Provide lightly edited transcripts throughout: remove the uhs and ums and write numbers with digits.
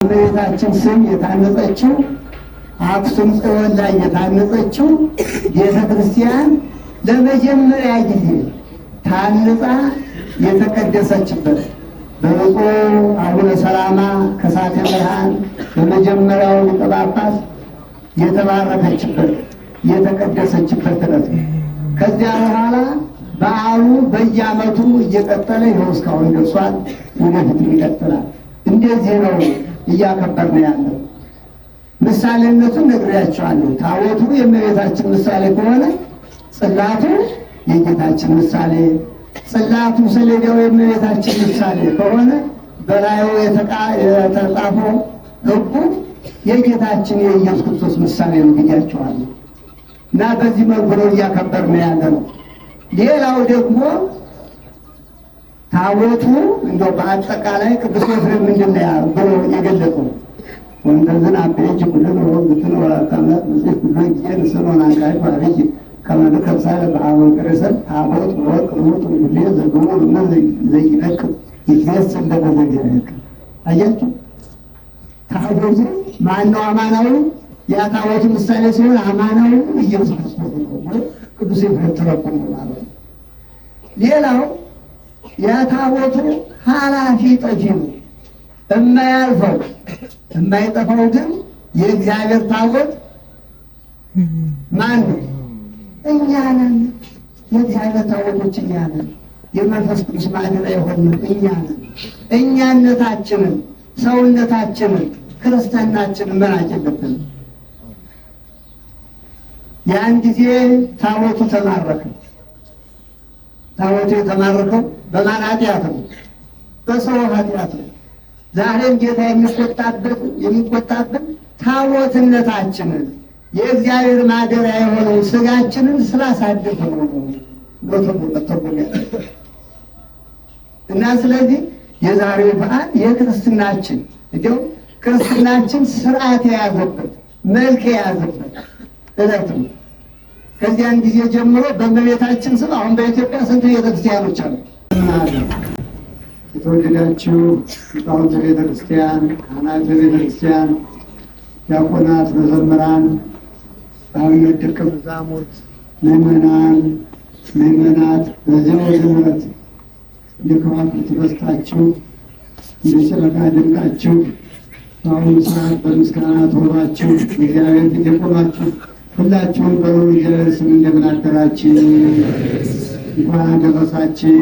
በቤታችን ስም የታነጸችው አክሱም ጽዮን ላይ የታነጸችው ቤተ ክርስቲያን ለመጀመሪያ ጊዜ ታንጻ የተቀደሰችበት በብፁዕ አቡነ ሰላማ ከሳቴ ብርሃን በመጀመሪያው ሊቀ ጳጳስ የተባረከችበት የተቀደሰችበት ዕለት ነው። ከዚያ በኋላ በዓሉ በየዓመቱ እየቀጠለ ይኸው እስካሁን ደርሷል። ወደፊት ይቀጥላል። እንደዚህ ነው እያከበርን ያለው። ምሳሌነቱን ነግሬያቸዋለሁ። ታቦቱ የእመቤታችን ምሳሌ ከሆነ ጽላቱ የጌታችን ምሳሌ፣ ጽላቱ ሰሌዳው የእመቤታችን ምሳሌ ከሆነ በላዩ የተጻፈው ሕጉ የጌታችን የኢየሱስ ክርስቶስ ምሳሌ ነው ብያቸዋለሁ። እና በዚህ መልኩ ነው እያከበርን ያለ ነው። ሌላው ደግሞ ታቦቱ እንደው በአጠቃላይ ቅዱስ ኤፍሬም ምንድን ነው ብሎ የገለጸው ወንደዝን አቤጅ ብለን ወንድትን ወራካማት ምስል ብሎ ጊዜ ንስኖን አንቃይ ባሪጅ ከመልከም ሳለ በአወቅ ረሰብ ታቦት ወቅ ሩት ሁሌ ዘግሞ እና ዘይነቅ ይገስ እንደተዘገረክ አያችሁ። ታቦቱ ማነው? አማናዊ ያ ታቦቱ ምሳሌ ሲሆን አማናዊ ኢየሱስ ክርስቶስ ነው ቅዱስ ኤፍሬም ተረጎመ ማለት ነው። ሌላው የታቦቱ ኃላፊ ጠፊ ነው። የማያልፈው የማይጠፋው ግን የእግዚአብሔር ታቦት ማን ነው? እኛ ነን። የእግዚአብሔር ታቦቶች እኛ ነን። የመንፈስ ቅዱስ ማደሪያ የሆነው እኛ ነን። እኛነታችንን፣ ሰውነታችንን፣ ክርስትናችንን መናቅ የለብንም። ያን ጊዜ ታቦቱ ተማረከ። ታቦቱ የተማረከው በማን ኃጢአት ነው? በሰው ኃጢአት ነው። ዛሬም ጌታ የሚቆጣብን ታቦትነታችንን የእግዚአብሔር ማደሪያ የሆነው ስጋችንን ስላሳደፈ ነው እና ስለዚህ የዛሬው በዓል የክርስትናችን እንዲያው ክርስትናችን ስርዓት የያዘበት መልክ የያዘበት ዕለት ነው። ከዚያን ጊዜ ጀምሮ በእመቤታችን ስም አሁን በኢትዮጵያ ስንት ቤተክርስቲያኖች አሉ? የተወደዳችሁ ሊቃውንተ ቤተክርስቲያን፣ ካህናተ ቤተክርስቲያን፣ ዲያቆናት፣ መዘምራን፣ አብነት ደቀ መዛሙርት፣ ምዕመናን፣ ምዕመናት በዚያው ዘመት እንደ ከዋክብት በዝታችሁ እንደ ጨረቃ ደምቃችሁ በአሁኑ ሰዓት በምስጋና ተውባችሁ እግዚአብሔር ፊት የቆማችሁ ሁላችሁም በሩን እግዚአብሔር ስም እንደምን አደራችሁ? እንኳን አደረሳችሁ።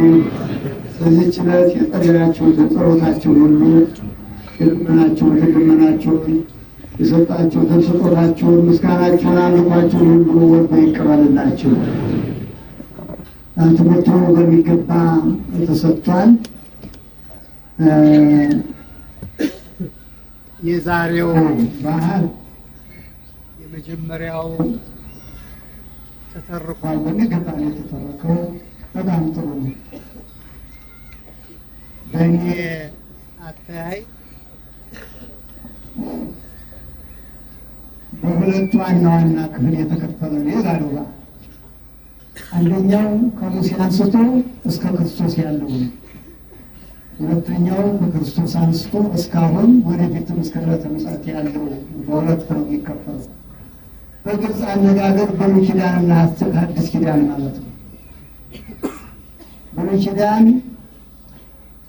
በዚህች ዕለት የጸለያችሁትን ጸሎታችሁን ሁሉ የልመናችሁን ልመናችሁን የሰጣችሁትን ስጦታችሁን ምስጋናችሁን አምልኳችሁን ሁሉ ወዶ ይቀበልላችሁ። ትምህርቱ በሚገባ ተሰጥቷል። የዛሬው ባህል የመጀመሪያው ተተርኳል። በሚገባ ነው የተተረከው። በጣም ጥሩ ነው። በእኔ አተያይ በሁለት ዋና ዋና ክፍል የተከፈለ ነው የዛሬው በዓል። አንደኛው ከሙሴ አንስቶ እስከ ክርስቶስ ያለው ነው። ሁለተኛው ከክርስቶስ አንስቶ እስካሁን ወደፊትም እስከ ዕለተ ምጽአት ያለው በሁለት ነው የሚከፈለው። በግልጽ አነጋገር ብሉይ ኪዳንና ሐዲስ ኪዳን ማለት ነው። ብሉይ ኪዳን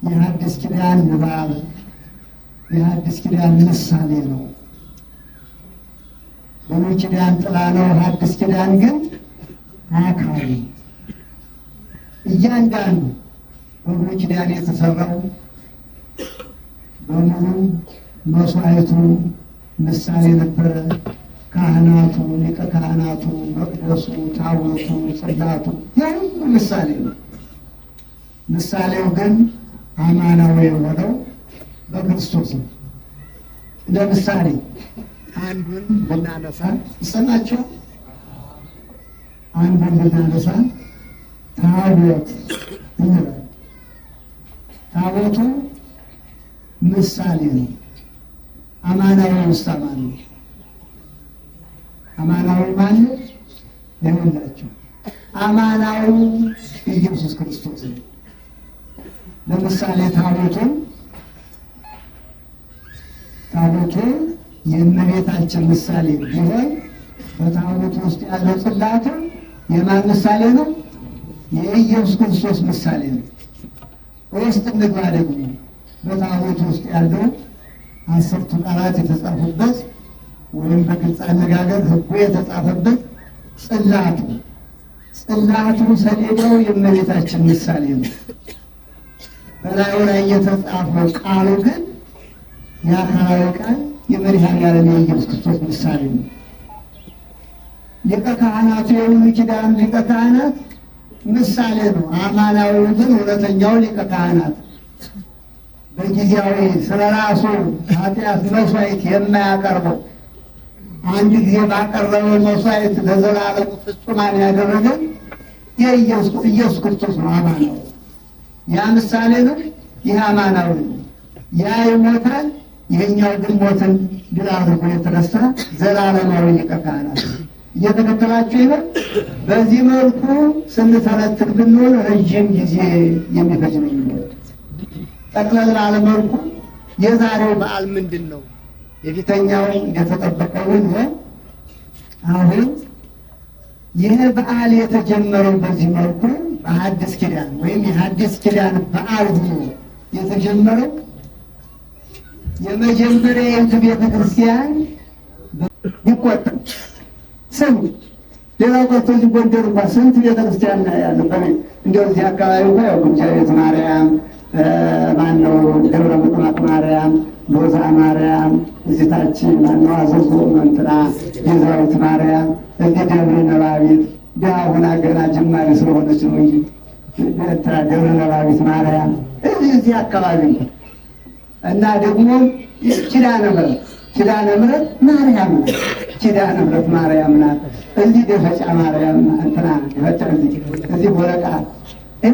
የሐዲስ ኪዳን ንባብ፣ የሐዲስ ኪዳን ምሳሌ ነው። ብሉይ ኪዳን ጥላ ነው፣ ሐዲስ ኪዳን ግን አካል። እያንዳንዱ በብሉይ ኪዳን የተሰራው በሙሉ መስዋዕቱ ምሳሌ ነበረ። ካህናቱ፣ ሊቀ ካህናቱ፣ መቅደሱ፣ ታቦቱ፣ ጽላቱ ያው ምሳሌ ነው። ምሳሌው ግን አማናዊ የሆነው በክርስቶስ ነው። ለምሳሌ አንዱን ብናነሳ ይሰማቸው፣ አንዱን ብናነሳ ታቦት እንላለን። ታቦቱ ምሳሌ ነው። አማናዊ ውስጥ አማን ነው። አማናዊ ማለት ይሁንላችሁ፣ አማናዊ ኢየሱስ ክርስቶስ ነው። ለምሳሌ ታቦቱን ታቦቱ የእመቤታችን ምሳሌ ቢሆን በታቦቱ ውስጥ ያለው ጽላቱ የማን ምሳሌ ነው? የኢየሱስ ክርስቶስ ምሳሌ ነው። ውስጥ እንግባ ደግሞ በታቦቱ ውስጥ ያለው 10ቱ ቃላት የተጻፉበት ወይም በግልጽ አነጋገር ሕጉ የተጻፈበት ጽላቱ ሰሌዳው የእመቤታችን ምሳሌ ነው። በላዩ ላይ የተጻፈው ቃሉ ግን የአካላዊ ቃል የመድኃኔዓለም የኢየሱስ ክርስቶስ ምሳሌ ነው። ሊቀ ካህናቱ የብሉይ ኪዳን ሊቀ ካህናት ምሳሌ ነው። አማናዊ ግን እውነተኛው ሊቀ ካህናት በጊዜያዊ ስለ ራሱ ኃጢአት መስዋዕት የማያቀርበው አንድ ጊዜ ባቀረበው መስዋዕት ለዘላለሙ ፍጹማን ያደረገ ኢየሱስ ክርስቶስ ነው። አማናዊ ያ ምሳሌ ነው። ይህ አማናዊ ነው። ያ ይሞታል፣ ይሄኛው ግን ሞትን ድል አድርጎ የተነሳ ዘላለማዊ ሊቀ ካህናት እየተከተላችሁ ይሆን። በዚህ መልኩ ስንተነትን ብንሆን ረዥም ጊዜ የሚፈጅ ነው የሚሆን። ጠቅለል ባለ መልኩ የዛሬው በዓል ምንድን ነው? የፊተኛው እንደተጠበቀውን አሁን ይህ በዓል የተጀመረው በዚህ መልኩ በሐዲስ ኪዳን ወይም የሐዲስ ኪዳን በዓል ሆኖ የተጀመረው የመጀመሪያዊቱ ቤተ ክርስቲያን ይቆጠር ስንት ሌላው ቀርቶ እዚህ ጎንደር እንኳን ስንት ቤተ ክርስቲያን ያለው እንደው እዚህ አካባቢ እንኳ ያው ግምጃ ቤት ማርያም፣ ማነው ደብረ ምጥማቅ ማርያም፣ ሎዛ ማርያም፣ እዚህ ታች ማነው አዘዞ መንትና ቤዛዊት ማርያም፣ እዚህ ደብረ ነባቢት ዳሁና ገና ጅማሬ ስለሆነች ነው እንጂ ደብረ ነባቢት ማርያም እዚህ አካባቢ እና ደግሞ ኪዳነ ምሕረት ማርያም ናት። ኪዳነ ምሕረት ማርያም ናት። እዚህ ደፈጫ ማርያም እንትና ደፈጫ እዚህ ወረቃ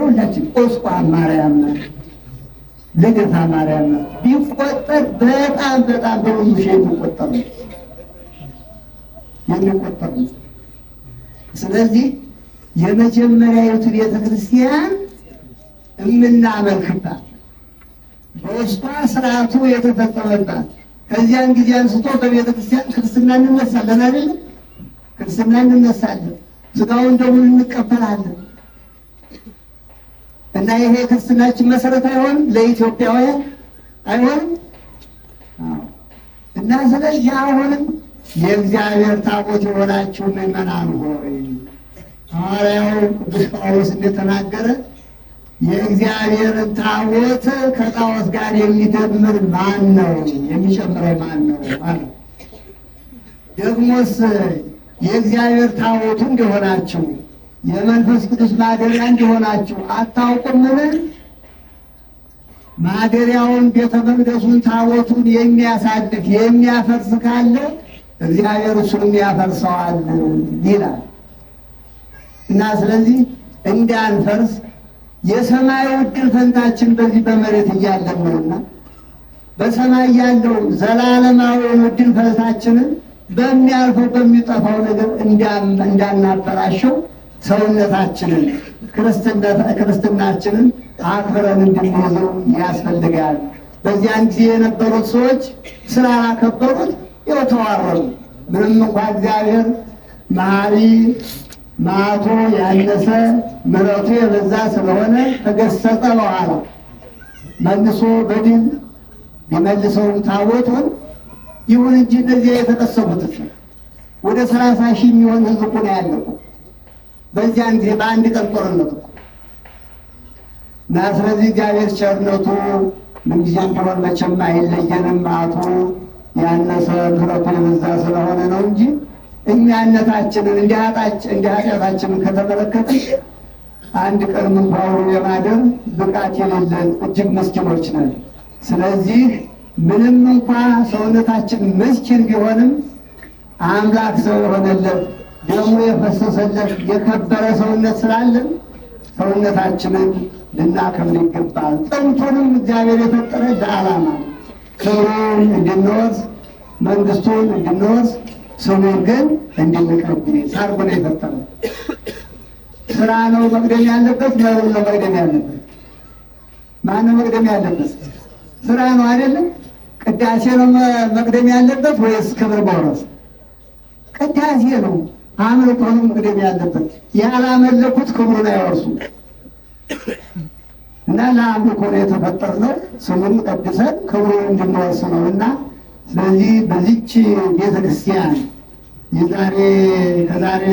ሁላችን ቁስቋም ማርያም ናት። ልደታ ማርያም ናት። ቢቆጠር በጣም በብዙ ሺህ የሚቆጠር ነው። ስለዚህ የመጀመሪያዊቱ ቤተ ክርስቲያን የምናመልክባት በውስጧ ስርዓቱ የተፈጸመባት ከዚያን ጊዜ አንስቶ በቤተ ክርስቲያን ክርስትና እንነሳለን አይደለም? ክርስትና እንነሳለን፣ ስጋውን ደሙን እንቀበላለን። እና ይሄ ክርስትናችን መሰረት አይሆንም? ለኢትዮጵያውያን አይሆንም? እና ስለዚህ አሁንም የእግዚአብሔር ታቦት የሆናችሁ ምእመናን ሆይ ሐዋርያው ቅዱስ ጳውሎስ እንደተናገረ የእግዚአብሔርን ታቦት ከጣዖት ጋር የሚደምር ማን ነው? የሚጨምረው ማን ነው? ማለት ደግሞስ የእግዚአብሔር ታቦቱ እንደሆናችሁ የመንፈስ ቅዱስ ማደሪያ እንደሆናችሁ አታውቁምን? ማደሪያውን ቤተ መቅደሱን ታቦቱን የሚያሳድፍ የሚያፈርስ ካለ እግዚአብሔር እሱንም ያፈርሰዋል ይላል። እና ስለዚህ እንዳንፈርስ የሰማዩ ዕድል ፈንታችን በዚህ በመሬት እያለን ነውና በሰማይ ያለው ዘላለማዊውን ዕድል ፈንታችንን በሚያልፈው በሚጠፋው ነገር እንዳናበላሸው ሰውነታችንን ክርስትናችንን አክብረን እንድንይዘው ያስፈልጋል። በዚያን ጊዜ የነበሩት ሰዎች ስላላከበሩት ያው ተዋረዱ። ምንም እንኳ እግዚአብሔር መሐሪ መዓቱ ያነሰ ምሕረቱ የበዛ ስለሆነ ተገሰጸ። በኋላ መልሶ በድል ቢመልሰውም ታቦቱን ይሁን እንጂ እነዚያ የተቀሰሙት ወደ 30 ሺህ የሚሆን ሕዝብ እኮ ነው ያለው በዚያን ጊዜ በአንድ ቀን ጦርነት እኮ እና ስለዚህ እግዚአብሔር ቸርነቱ ምንጊዜም ቢሆን መቼም አይለየንም። መዓቱ ያነሰ ምሕረቱ የበዛ ስለሆነ ነው እንጂ እኛነታችንን እንደ ኃጢአታችንን ከተመለከተ አንድ ቀን ምንኳሩ የማደር ብቃት የሌለን እጅግ ምስኪኖች ነን። ስለዚህ ምንም እንኳ ሰውነታችን ምስኪን ቢሆንም አምላክ ሰው የሆነለት ደሙ የፈሰሰለት የከበረ ሰውነት ስላለን ሰውነታችንን ልናከብር ይገባል። ጥንቱንም እግዚአብሔር የፈጠረ ለዓላማ ክብሩን እንድንወርስ መንግስቱን እንድንወርስ ስሙን ግን እንድንቀብር ሳርጎ ነው የፈጠረው። ስራ ነው መቅደም ያለበት፣ ነው መቅደም ያለበት። ማነው መቅደም ያለበት? ስራ ነው አይደለም? ቅዳሴ ነው መቅደም ያለበት ወይስ ክብር መውረስ? ቅዳሴ ነው። አምልኮ ነው መቅደም ያለበት። ያላመለኩት ክብሩን አይወርሱም። እና ለአምልኮ ነው የተፈጠርነው፣ ስሙን ቀድሰን ክብሩን እንድንወርስ ነው። እና ስለዚህ በዚች ቤተክርስቲያን ከዛሬ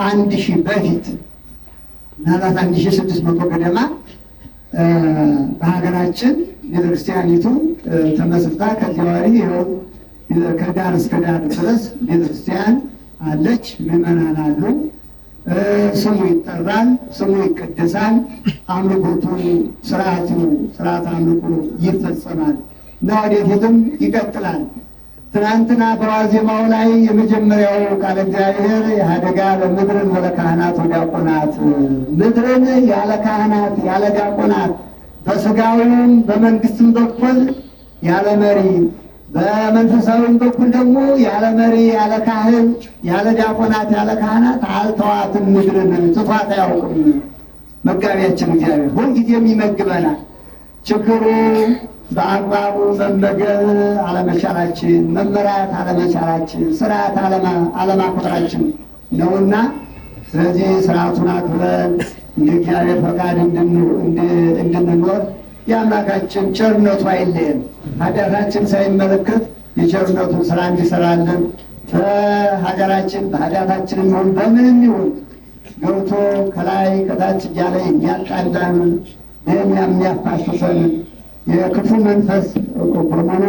1000 በፊት ምናልባት 1600 ገደማ በሀገራችን ቤተክርስቲያኒቱ ተመስርታ ከዚህ ወዲህ ይኸው ከዳር እስከ ዳር ድረስ ቤተክርስቲያን አለች። ምዕመናን አሉ። ስሙ ይጠራል፣ ስሙ ይቀደሳል። አምልኮቱ ስርዓት አምልኮ ይፈጸማል እና ወደፊትም ይቀጥላል። ትናንትና በዋዜማው ላይ የመጀመሪያው ቃለ እግዚአብሔር የአደጋ ለምድርን ወለካህናት ወዲያቆናት፣ ምድርን ያለ ካህናት ያለ ዲያቆናት በስጋዊም በመንግስትም በኩል ያለ መሪ በመንፈሳዊም በኩል ደግሞ ያለ መሪ ያለ ካህን ያለ ዲያቆናት ያለ ካህናት አልተዋትም። ምድርን ትቷት አያውቅም። መጋቢያችን እግዚአብሔር ሁልጊዜም ይመግበናል። ችግሩ በአግባቡ መመገብ አለመቻላችን፣ መመራት አለመቻላችን፣ ስርዓት አለማክበራችን ነውና ስለዚህ ስርዓቱን አክብረን እንደ እግዚአብሔር ፈቃድ እንድንኖር የአምላካችን ቸርነቱ አይለየን። ኃጢአታችን ሳይመለከት የቸርነቱን ስራ እንዲሰራለን በሀገራችን በኃጢአታችን ይሁን በምንም ይሁን ገብቶ ከላይ ከታች እያለ የሚያጣላን የሚያፋስሰን የክፉ መንፈስ በሙሉ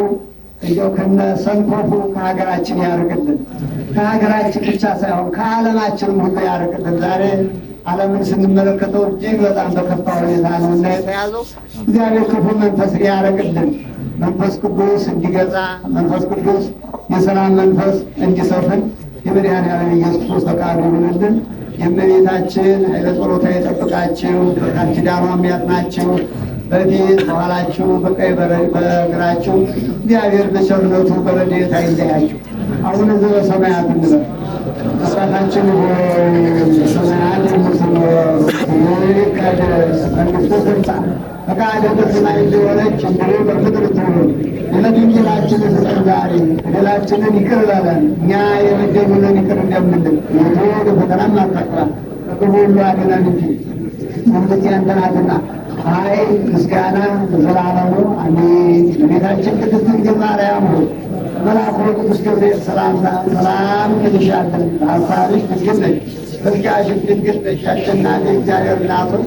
እንደው ከነ ሰንኮፉ ከሀገራችን ያርቅልን። ከሀገራችን ብቻ ሳይሆን ከዓለማችንም ሁሉ ያርቅልን። ዛሬ ዓለምን ስንመለከተው እጅግ በጣም በከፋ ሁኔታ ነው እና የተያዘው። እግዚአብሔር ክፉ መንፈስ ያርቅልን። መንፈስ ቅዱስ እንዲገዛ፣ መንፈስ ቅዱስ የሰላም መንፈስ እንዲሰፍን የመድኃኔዓለም ኢየሱስ ክርስቶስ ፈቃዱ ይሁንልን። የእመቤታችን ኃይለ ጸሎታ የጠብቃችሁ፣ በቃል ኪዳኗ የሚያጥናችሁ፣ በፊት በኋላችሁ በቀኝ በግራችሁ እግዚአብሔር በቸርነቱ በረድኤቱ አይለያችሁ። አቡነ ዘበሰማያት እንበል። አባታችን ሆይ በሰማያት የምትኖር ስምህ ይቀደስ፣ መንግሥትህ ትምጣ፣ ፈቃድህ በሰማይ እንደሆነች እንዲሁ በምድር ትሁን። የዕለት እንጀራችንን ስጠን ዛሬ፣ በደላችንን ይቅር በለን እኛ የበደሉንን ይቅር እንደምንል፣ ወደ ፈተናም አታግባን ከክፉ ሁሉ አድነን እንጂ መንግሥት ያንተ ናትና ኃይል፣ ምስጋና ለዘላለሙ አሜን። እመቤታችን ቅድስት ድንግል ማርያም ሆይ መልአኩ ቅዱስ ገብርኤል ሰላምታ ሰላም እንልሻለን። በሐሳብሽ ድንግል ነሽ፣ በሥጋሽም ድንግል ነሽ። አሸናፊ እግዚአብሔር እናት ሆይ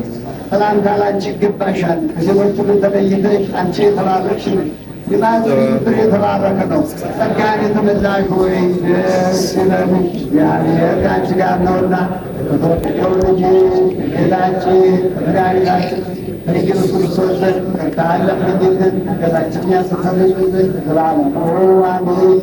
ሰላምታ ላንቺ ይገባሻል። ከሴቶች ሁሉ ተለይተሽ አንቺ የተባረክሽ ነሽ፣ የማኅፀንሽ ፍሬ የተባረከ ነው። ጸጋን የተመላሽ ሆይ ደስ ይበልሽ፣ እግዚአብሔር ከአንቺ ጋር ነውና ከተወደደው ልጅሽ ከጌታችን ከመድኃኒታችን በኢየሱስ ክርስቶስ ዘንድ ይቅርታን ለምኝልን፣ ኃጢአታችንን ያስተሰርይልን ዘንድ ለዘላለሙ አሜን።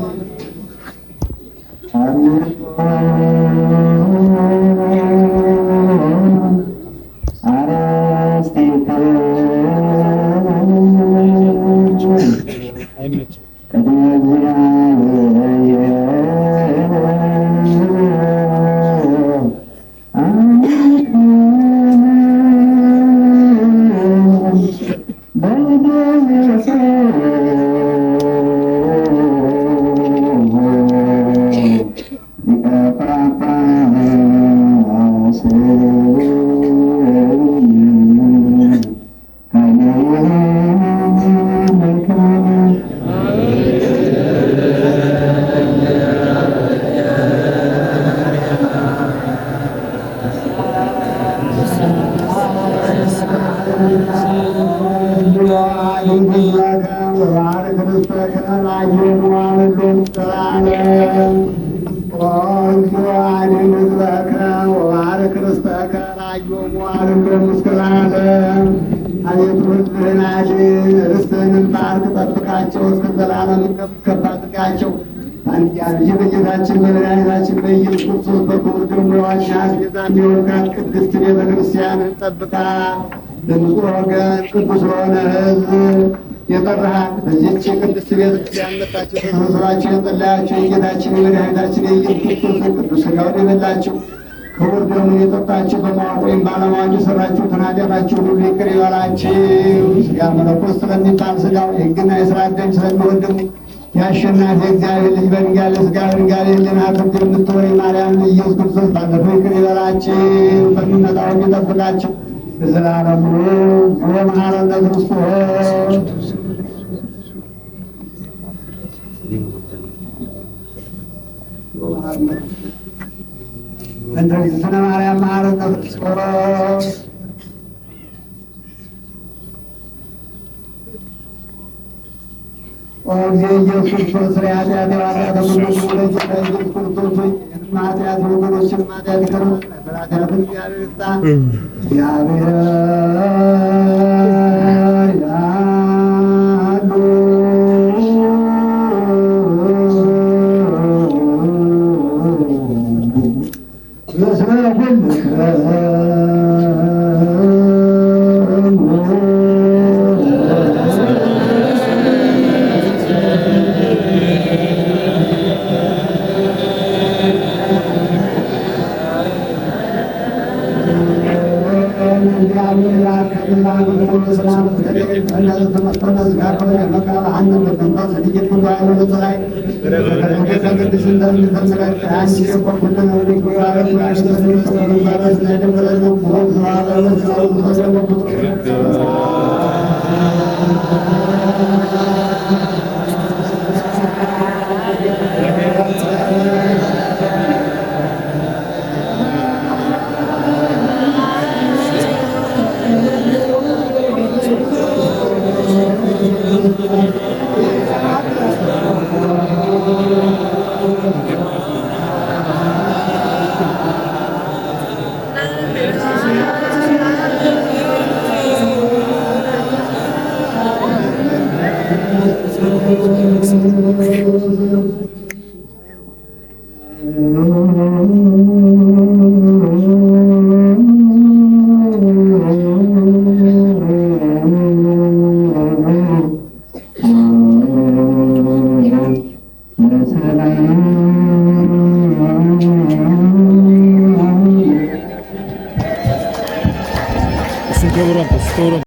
በጌታችን በመድኃኒታችን በኢየሱስ ክርስቶስ በክቡር ደሙ የዋጃት ቤዛ የሚወርቃት ቅድስት ቤተ ክርስቲያንን ጠብቃ ለንጹሕ ወገን ቅዱስ ለሆነ ሕዝብ የጠራሃት በዚህች ቅድስት ቤተ ክርስቲያን መጣችሁ ተሰብስባችሁ የጸለያችሁ የጌታችን የመድኃኒታችን የኢየሱስ ክርስቶስን ቅዱስ ሥጋውን የበላችሁ ክቡር ደሙን የጠጣችሁ በማወቅ ወይም ባለማወቅ የሰራችሁትን ኃጢአታችሁን ሁሉ ይቅር ይበላችሁ። ሥጋ መለኮት ስለሚባል ሥጋው የሕግና የሥርዓት ደም ስለሚወድሙ የአሸናፊ እግዚአብሔር ልጅ በድንጋሌ ሥጋ በድንጋሌ ሕሊና ፍርድ የምትሆን ማርያም ኢየሱስ ክርስቶስ ባለፈው ይቅር ይበላችሁ፣ በሚመጣው ይጠብቃችሁ ለዘላለሙ። መሐረነ ክርስቶስ እንደ እግዝእትነ ማርያም መሐረነ ክርስቶስ ኦ እግዚእ ኢየሱስ ክርስቶስ ስለ ኃጢአት የዋጋተ ኢየሱስ ክርስቶስ ኃጢአት ወገኖችን ኃጢአት ይቅር ኃጢአትን እግዚአብሔር ይፍታ። እግዚአብሔር ያሉ ምስለ ኩልክሙ Sto